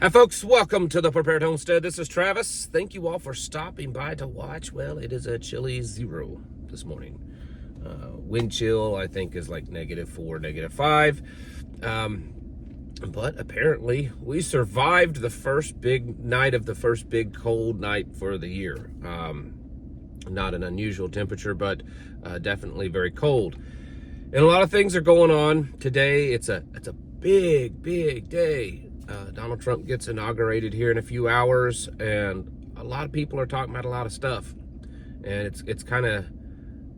Hi folks, welcome to the Prepared Homestead. This is Travis. Thank you all for stopping by to watch. Well, it is a chilly 0 this morning. Wind chill, I think, is like -4, -5. But apparently we survived the first big night of the first big cold night for the year. Not an unusual temperature, but definitely very cold. And a lot of things are going on today. It's a big day. Donald Trump gets inaugurated here in a few hours, and a lot of people are talking about a lot of stuff. And it's kind of,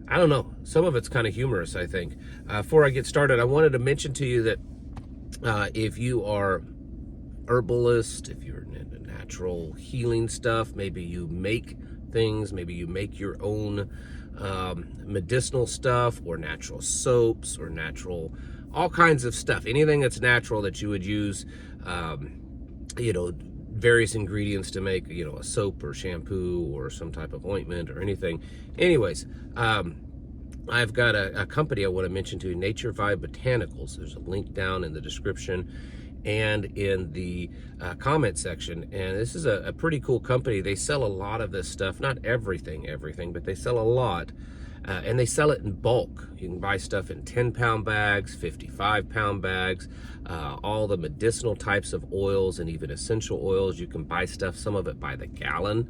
I don't know, some of it's kind of humorous, I think. Before I get started, I wanted to mention to you that if you are herbalist, if you're into natural healing stuff, maybe you make things, maybe you make your own medicinal stuff, or natural soaps, or natural, all kinds of stuff, anything that's natural that you would use, various ingredients to make, a soap or shampoo or some type of ointment or anything. Anyways, I've got a company I want to mention to you, Nature Vibe Botanicals. There's a link down in the description and in the comment section. And this is a pretty cool company. They sell a lot of this stuff, not everything, but they sell a lot. And they sell it in bulk. You can buy stuff in 10-pound bags, 55-pound bags, all the medicinal types of oils and even essential oils. You can buy stuff, some of it by the gallon.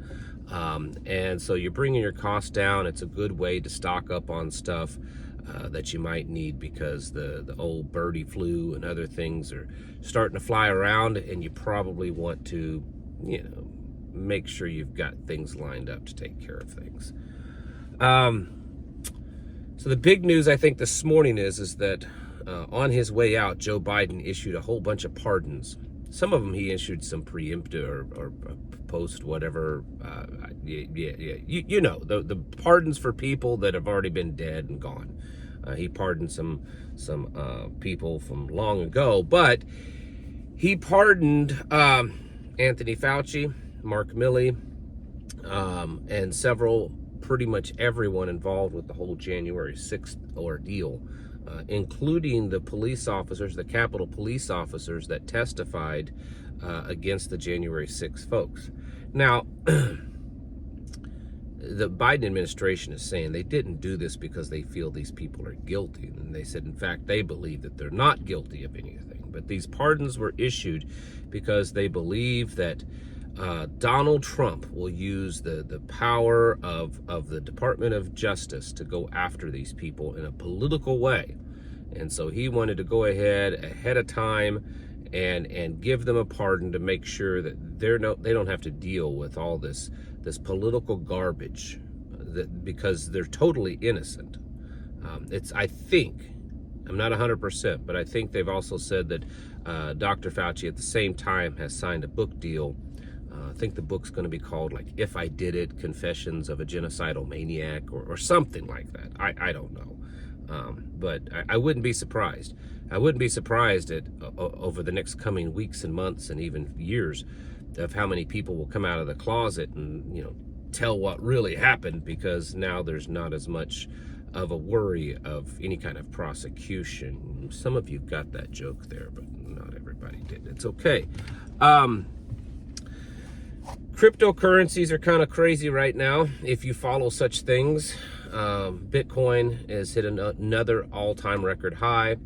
And so you're bringing your costs down. It's a good way to stock up on stuff that you might need, because the old birdie flu and other things are starting to fly around, and you probably want to, make sure you've got things lined up to take care of things. So the big news, I think, this morning is that on his way out, Joe Biden issued a whole bunch of pardons. Some of them he issued some preemptive or post whatever. The pardons for people that have already been dead and gone. He pardoned some people from long ago, but he pardoned Anthony Fauci, Mark Milley, and pretty much everyone involved with the whole January 6th ordeal, including the police officers, the Capitol police officers that testified against the January 6th folks. Now, the Biden administration is saying they didn't do this because they feel these people are guilty. And they said, in fact, they believe that they're not guilty of anything. But these pardons were issued because they believe that Donald Trump will use the power of the Department of Justice to go after these people in a political way. And so he wanted to go ahead of time and give them a pardon to make sure that they don't have to deal with all this political garbage, because they're totally innocent. I think, I'm not 100%, but I think they've also said that Dr. Fauci at the same time has signed a book deal. I think the book's going to be called, like, If I Did It, Confessions of a Genocidal Maniac, or something like that. I don't know. But I wouldn't be surprised. I wouldn't be surprised over the next coming weeks and months and even years of how many people will come out of the closet and, tell what really happened, because now there's not as much of a worry of any kind of prosecution. Some of you got that joke there, but not everybody did. It's okay. Cryptocurrencies are kind of crazy right now, if you follow such things. Bitcoin has hit another all-time record high,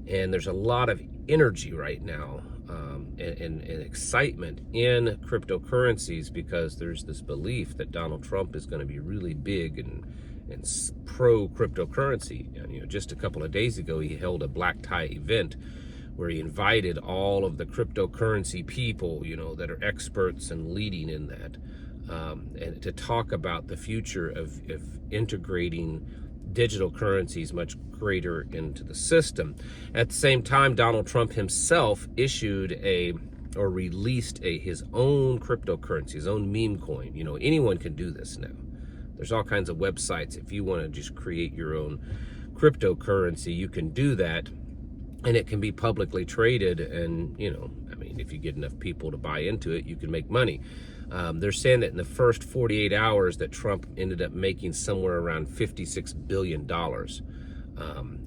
and there's a lot of energy right now and excitement in cryptocurrencies, because there's this belief that Donald Trump is going to be really big and pro cryptocurrency. And, just a couple of days ago, he held a black tie event where he invited all of the cryptocurrency people, that are experts and leading in that, and to talk about the future of integrating digital currencies much greater into the system. At the same time, Donald Trump himself issued released his own cryptocurrency, his own meme coin. Anyone can do this now. There's all kinds of websites. If you want to just create your own cryptocurrency, you can do that. And it can be publicly traded, and, if you get enough people to buy into it, you can make money. They're saying that in the first 48 hours that Trump ended up making somewhere around $56 billion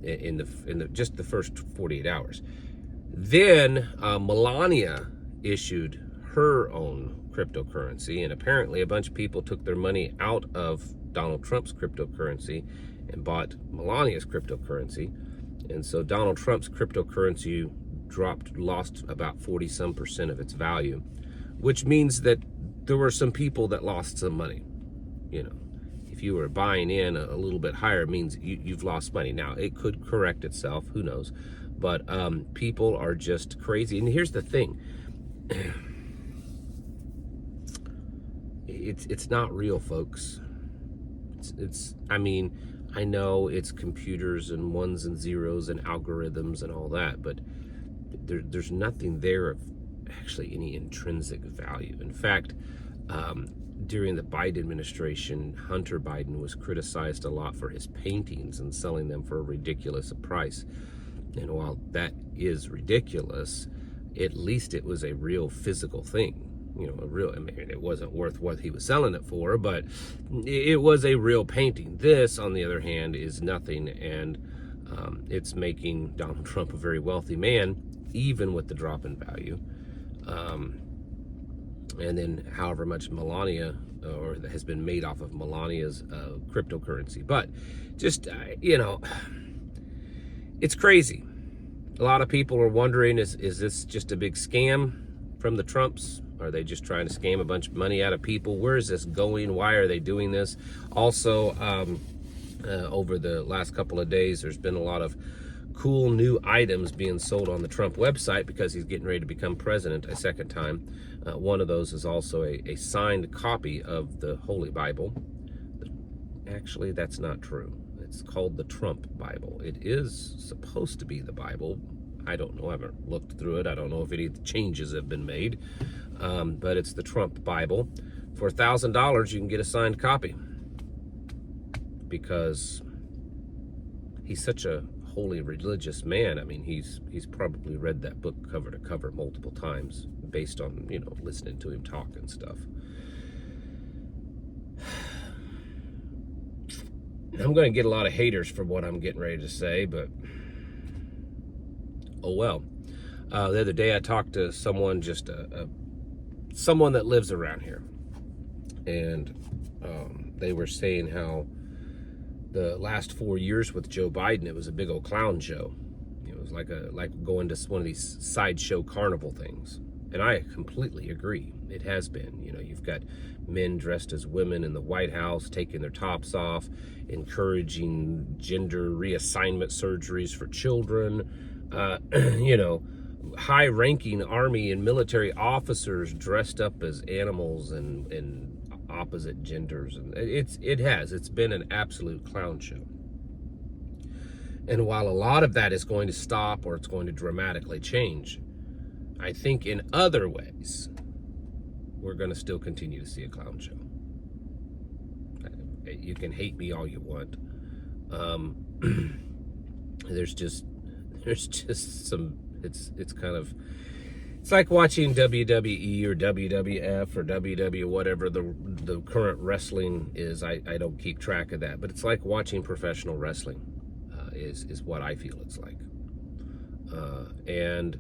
in just the first 48 hours. Then Melania issued her own cryptocurrency, and apparently a bunch of people took their money out of Donald Trump's cryptocurrency and bought Melania's cryptocurrency. And so Donald Trump's cryptocurrency lost about 40% of its value, which means that there were some people that lost some money. You know, if you were buying in a little bit higher, it means you've lost money. Now, it could correct itself, who knows? But people are just crazy. And here's the thing. It's not real, folks. I mean, I know it's computers and ones and zeros and algorithms and all that, but there's nothing there of actually any intrinsic value. In fact, during the Biden administration, Hunter Biden was criticized a lot for his paintings and selling them for a ridiculous price. And while that is ridiculous, at least it was a real physical thing. You know, I mean, it wasn't worth what he was selling it for, but it was a real painting. This, on the other hand, is nothing, and it's making Donald Trump a very wealthy man, even with the drop in value. And then however much Melania, or that has been made off of Melania's cryptocurrency. But just, you know, it's crazy. A lot of people are wondering, is this just a big scam from the Trumps? Are they just trying to scam a bunch of money out of people? Where is this going? Why are they doing this? Also, over the last couple of days, there's been a lot of cool new items being sold on the Trump website because he's getting ready to become president a second time. One of those is also a signed copy of the Holy Bible. Actually, that's not true. It's called the Trump Bible. It is supposed to be the Bible. I don't know. I haven't looked through it. I don't know if any changes have been made. But it's the Trump Bible. For $1,000, you can get a signed copy, because he's such a holy religious man. I mean, he's probably read that book cover to cover multiple times based on, you know, listening to him talk and stuff. I'm going to get a lot of haters for what I'm getting ready to say, but oh well. The other day I talked to someone, just someone that lives around here, and they were saying how the last 4 years with Joe Biden, it was a big old clown show. It was like going to one of these sideshow carnival things, and I completely agree. It has been. You know, you've got men dressed as women in the White House taking their tops off, encouraging gender reassignment surgeries for children. You know, high-ranking army and military officers dressed up as animals and opposite genders, and it's been an absolute clown show. And while a lot of that is going to stop, or it's going to dramatically change, I think in other ways we're going to still continue to see a clown show. You can hate me all you want. There's just some, it's kind of, it's like watching WWE or WWF or WW, whatever the current wrestling is. I don't keep track of that, but it's like watching professional wrestling, is what I feel it's like. And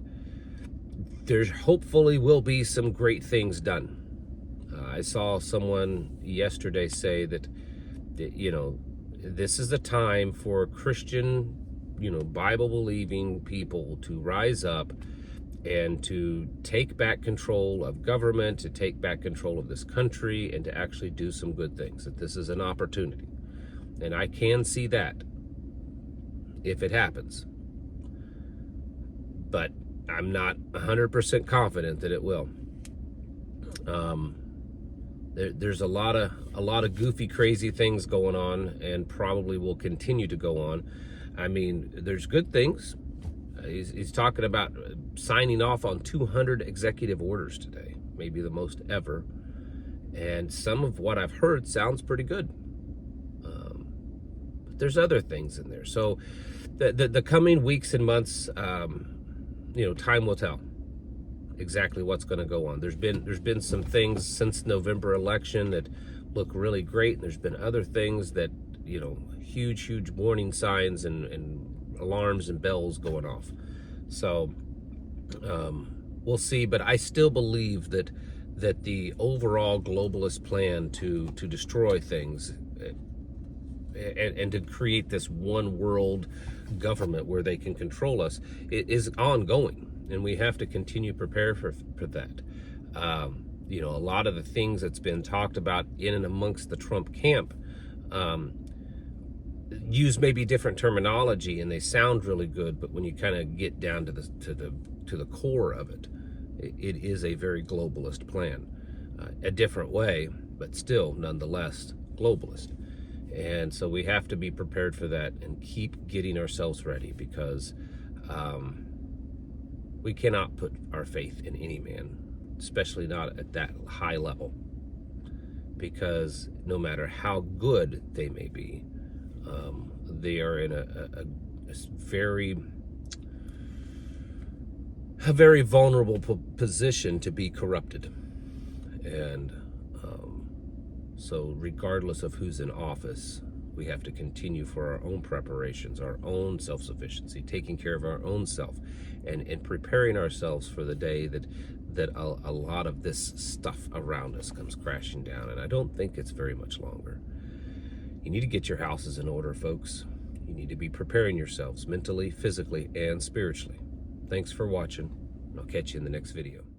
there hopefully will be some great things done. I saw someone yesterday say that, you know, this is a time for Christian, you know, Bible-believing people to rise up and to take back control of government, to take back control of this country, and to actually do some good things, that this is an opportunity. And I can see that if it happens. But I'm not 100% confident that it will. There's a lot of goofy, crazy things going on, and probably will continue to go on. I mean, there's good things. He's talking about signing off on 200 executive orders today, maybe the most ever. And some of what I've heard sounds pretty good. But there's other things in there. So the coming weeks and months, you know, time will tell exactly what's going to go on. There's been some things since November election that look really great, and there's been other things that, you know, huge warning signs and alarms and bells going off. So we'll see. But I still believe that the overall globalist plan to destroy things and to create this one world government where they can control us is ongoing, and we have to continue to prepare for that. You know, a lot of the things that's been talked about in and amongst the Trump camp use maybe different terminology, and they sound really good, but when you kind of get down to the core of it, it is a very globalist plan, a different way, but still nonetheless globalist. And so we have to be prepared for that and keep getting ourselves ready, because we cannot put our faith in any man, especially not at that high level, because no matter how good they may be, they are in a very vulnerable position to be corrupted. And so regardless of who's in office, we have to continue for our own preparations, our own self-sufficiency, taking care of our own self, and preparing ourselves for the day that a lot of this stuff around us comes crashing down. And I don't think it's very much longer. You need to get your houses in order, folks. You need to be preparing yourselves mentally, physically, and spiritually. Thanks for watching. I'll catch you in the next video.